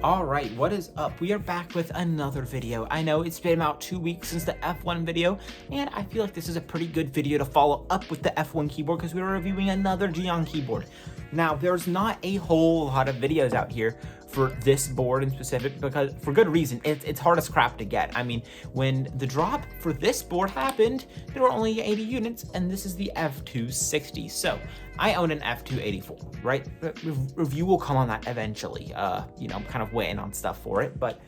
Alright, what is up? We are back with another video. I know it's been about 2 weeks since the F1 video, and I feel like this is a pretty good video to follow up with the F1 keyboard because we are reviewing another Geon keyboard. Now, there's not a whole lot of videos out here for this board in specific, because for good reason. It's hard as crap to get. I mean, when the drop for this board happened, there were only 80 units, and this is the F2-60. So I own an F2-84, right? Review will come on that eventually. You know, I'm kind of waiting on stuff for it, but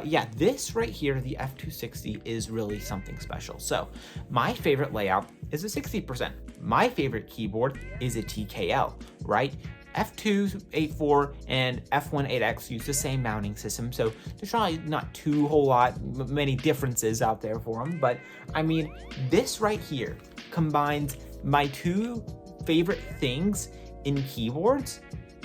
yeah, this right here, the F2-60, is really something special. So my favorite layout is a 60%. My favorite keyboard is a TKL, right? F2-84 and F1-8X use the same mounting system, so there's probably not many differences out there for them, but I mean, this right here combines my two favorite things in keyboards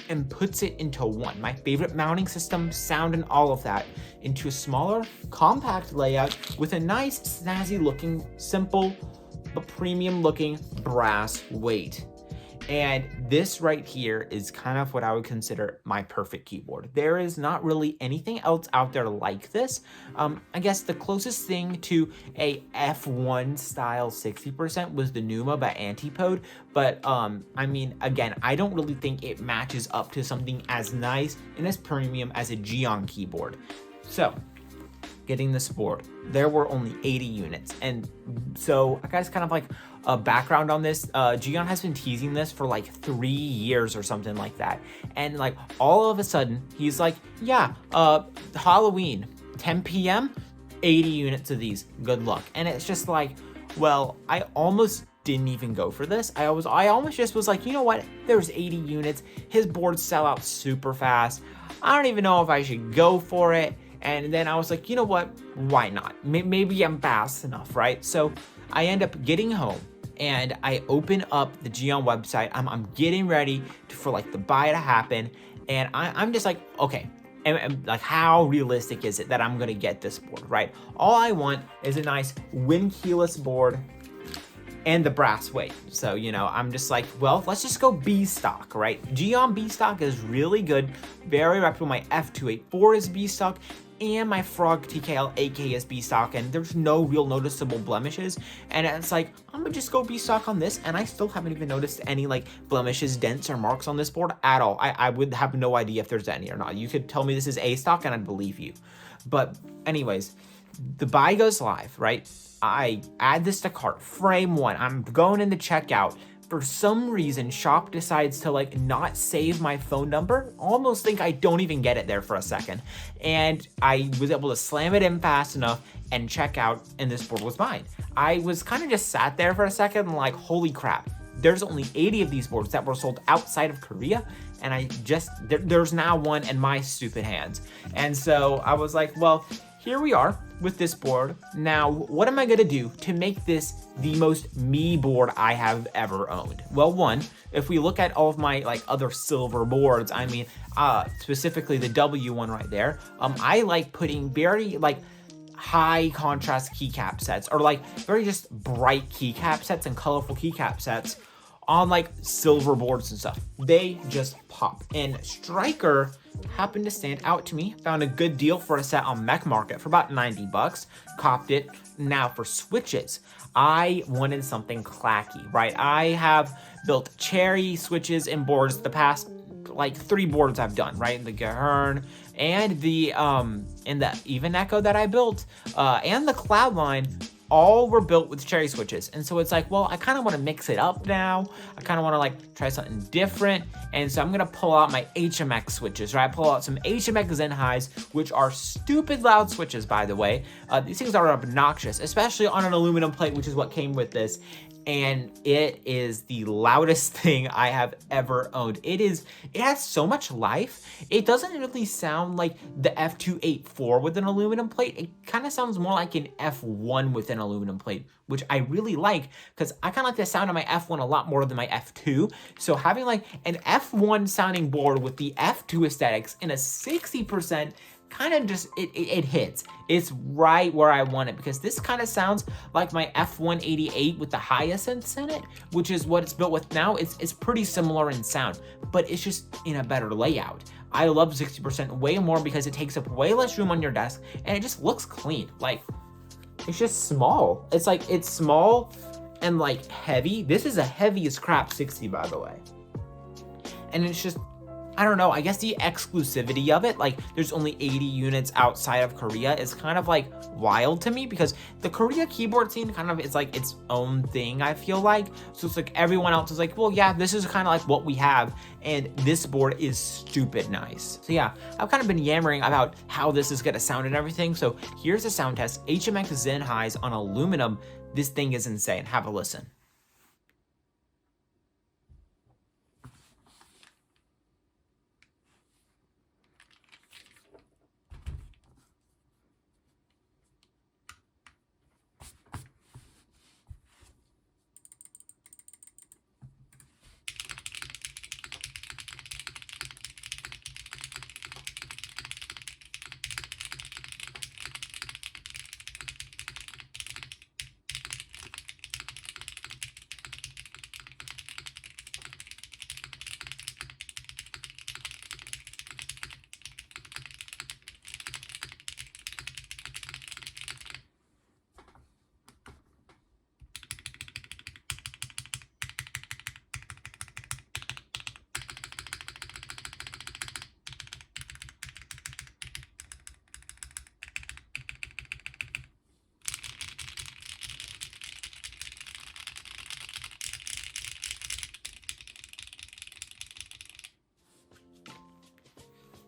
and puts it into one. My favorite mounting system, sound, and all of that into a smaller, compact layout with a nice, snazzy looking, simple, but premium looking brass weight. And this right here is kind of what I would consider my perfect keyboard. There is not really anything else out there like this. I guess the closest thing to a F1 style 60% was the Numa by Antipode, but I mean, again, I don't really think it matches up to something as nice and as premium as a Geon keyboard. So, getting this board, there were only 80 units, and so I guess kind of like a background on this, Geon has been teasing this for like 3 years or something like that, and like all of a sudden he's like, yeah, Halloween 10 p.m. 80 units of these, good luck. And it's just like, well, I almost didn't even go for this. I almost just was like, you know what, there's 80 units, his boards sell out super fast, I don't even know if I should go for it. And then I was like, you know what, why not? Maybe I'm fast enough, right? So I end up getting home and I open up the Geon website. I'm getting ready for like the buy to happen. And I'm just like, okay, and like, how realistic is it that I'm gonna get this board, right? All I want is a nice wind keyless board and the brass weight. So, you know, I'm just like, well, let's just go B stock, right? Geon B stock is really good, very reputable. My F2-84 is B stock, and my Frog TKL AK is B stock, and there's no real noticeable blemishes. And it's like, I'm gonna just go B stock on this, and I still haven't even noticed any like blemishes, dents, or marks on this board at all. I would have no idea if there's any or not. You could tell me this is A stock and I'd believe you. But anyways, the buy goes live, right? I add this to cart, frame one, I'm going into checkout. For some reason, shop decides to like not save my phone number. Almost think I don't even get it there for a second. And I was able to slam it in fast enough and check out, and this board was mine. I was kind of just sat there for a second and like, holy crap, there's only 80 of these boards that were sold outside of Korea, and there's now one in my stupid hands. And so I was like, well, here we are with this board. Now, what am I gonna do to make this the most me board I have ever owned? Well, one, if we look at all of my like other silver boards, I mean, specifically the W one right there, I like putting very like high contrast keycap sets, or like very just bright keycap sets and colorful keycap sets on like silver boards and stuff. They just pop. And Striker happened to stand out to me. Found a good deal for a set on Mech Market for about 90 bucks. Copped it. Now for switches, I wanted something clacky, right? I have built cherry switches and boards the past like 3 boards I've done, right? The Geon and the Even Echo that I built, and the Cloudline, all were built with cherry switches. And so it's like, well, I kind of want to mix it up now. I kind of want to like try something different. And so I'm going to pull out my HMX switches, right? Pull out some HMX Zen Highs, which are stupid loud switches, by the way. These things are obnoxious, especially on an aluminum plate, which is what came with this. And it is the loudest thing I have ever owned. It has so much life. It doesn't really sound like the F2-84 with an aluminum plate. It kind of sounds more like an F1 with an aluminum plate, which I really like, because I kind of like the sound of my F1 a lot more than my F2. So having like an F1 sounding board with the F2 aesthetics in a 60%, kind of just, it hits. It's right where I want it, because this kind of sounds like my F188 with the Hyacinths in it, which is what it's built with now. It's pretty similar in sound, but it's just in a better layout. I love 60% way more because it takes up way less room on your desk and it just looks clean. Like, it's just small. It's like, it's small and like heavy. This is a heavy as crap 60, by the way. And it's just, I don't know, I guess the exclusivity of it, like there's only 80 units outside of Korea, is kind of like wild to me, because the Korea keyboard scene kind of is like its own thing, I feel like. So it's like everyone else is like, well, yeah, this is kind of like what we have, and this board is stupid nice. So yeah, I've kind of been yammering about how this is gonna sound and everything. So here's a sound test. HMX Zen highs on aluminum. This thing is insane. Have a listen.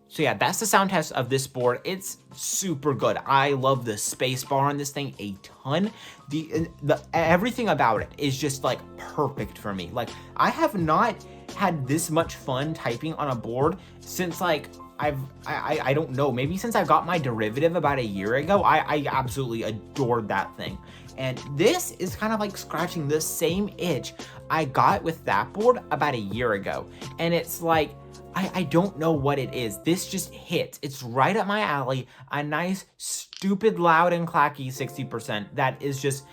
So yeah, that's the sound test of this board. It's super good. I love the space bar on this thing a ton. The everything about it is just like perfect for me. Like, I have not had this much fun typing on a board since like I don't know, maybe since I got my derivative about a year ago. I absolutely adored that thing. And this is kind of like scratching the same itch I got with that board about a year ago. And it's like, I don't know what it is. This just hits. It's right up my alley. A nice, stupid, loud, and clacky 60% that is just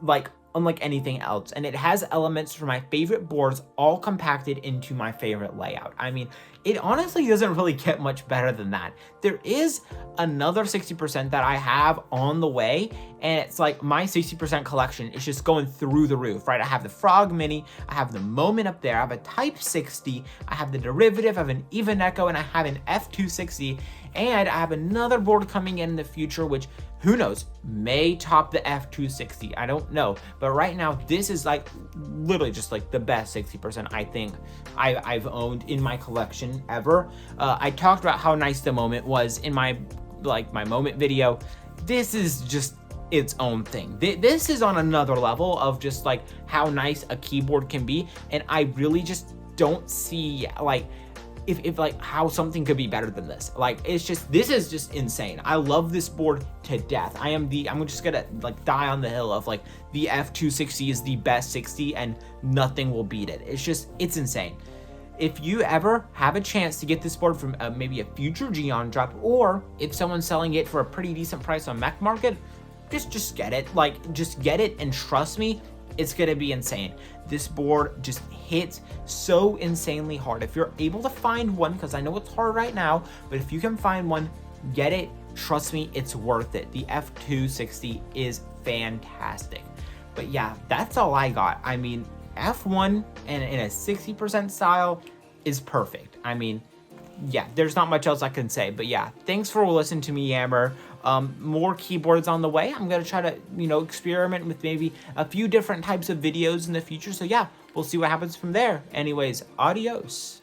like unlike anything else. And it has elements from my favorite boards all compacted into my favorite layout. I mean, it honestly doesn't really get much better than that. There is another 60% that I have on the way, and it's like my 60% collection is just going through the roof, right? I have the Frog Mini, I have the Moment up there, I have a Type 60, I have the derivative, I have an Even Echo, and I have an F2-60, and I have another board coming in the future, which, who knows, may top the F2-60. I don't know. But right now, this is like literally just like the best 60% I think I've owned in my collection ever. I talked about how nice the Moment was in my Moment video. This is just its own thing. This is on another level of just like how nice a keyboard can be. And I really just don't see like if like how something could be better than this. Like, it's just, this is just insane. I love this board to death. I'm just gonna like die on the hill of like the F2-60 is the best 60 and nothing will beat it. It's insane. If you ever have a chance to get this board from maybe a future Geon drop, or if someone's selling it for a pretty decent price on Mech Market, just get it. Like, just get it, and trust me, it's gonna be insane. This board just hits so insanely hard. If you're able to find one, because I know it's hard right now, but if you can find one, get it. Trust me, it's worth it. The F2-60 is fantastic. But yeah, that's all I got. I mean, F1 and in a 60% style is perfect. I mean, yeah, there's not much else I can say. But yeah, thanks for listening to me yammer. More keyboards on the way. I'm gonna try to, experiment with maybe a few different types of videos in the future. So yeah, we'll see what happens from there. Anyways, adios.